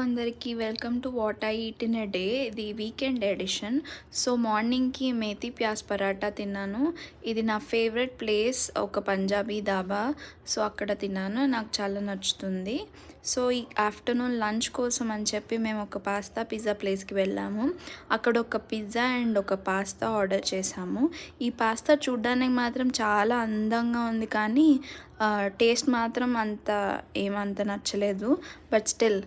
అందరికీ welcome to what I eat in a day. ఇది weekend edition. So మార్నింగ్కి మేతి ప్యాజ్ పరాటా తిన్నాను. ఇది నా ఫేవరెట్ ప్లేస్, ఒక పంజాబీ ధాబా. సో అక్కడ తిన్నాను, నాకు చాలా నచ్చుతుంది. సో ఈ ఆఫ్టర్నూన్ లంచ్ కోసం అని చెప్పి మేము ఒక పాస్తా పిజ్జా ప్లేస్కి వెళ్ళాము. అక్కడ ఒక పిజ్జా అండ్ ఒక పాస్తా ఆర్డర్ చేసాము. ఈ పాస్తా చూడ్డానికి మాత్రం చాలా అందంగా ఉంది, కానీ టేస్ట్ మాత్రం ఏమంత నచ్చలేదు. బట్ స్టిల్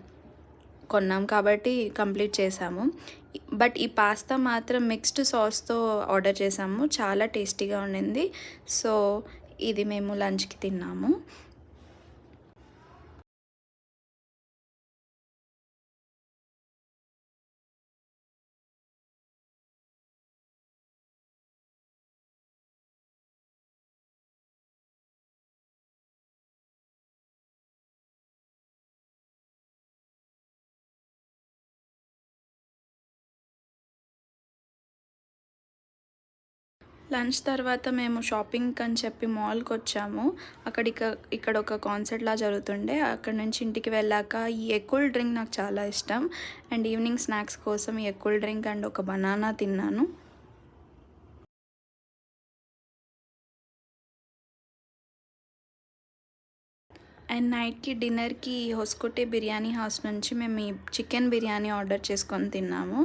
కొన్నాం కాబట్టి కంప్లీట్ చేసాము. బట్ ఈ పాస్తా మాత్రం మిక్స్డ్ సాస్తో ఆర్డర్ చేసాము, చాలా టేస్టీగా ఉండింది. సో ఇది మేము లంచ్కి తిన్నాము. లంచ్ తర్వాత మేము షాపింగ్ అని చెప్పి మాల్కి వచ్చాము. ఇక్కడ ఒక కాన్సర్ట్లా జరుగుతుండే. అక్కడ నుంచి ఇంటికి వెళ్ళాక ఈ ఎగ్ డ్రింక్ నాకు చాలా ఇష్టం. అండ్ ఈవినింగ్ స్నాక్స్ కోసం ఈ ఎగ్ డ్రింక్ అండ్ ఒక బనానా తిన్నాను. అండ్ నైట్కి డిన్నర్కి హొస్కోటే బిర్యానీ హౌస్ నుంచి మేము ఈ చికెన్ బిర్యానీ ఆర్డర్ చేసుకొని తిన్నాము.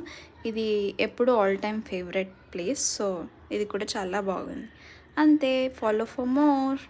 ఇది ఎప్పుడు all time favourite place. So ఇది కూడా చాలా బాగుంది. అంతే. Follow for more.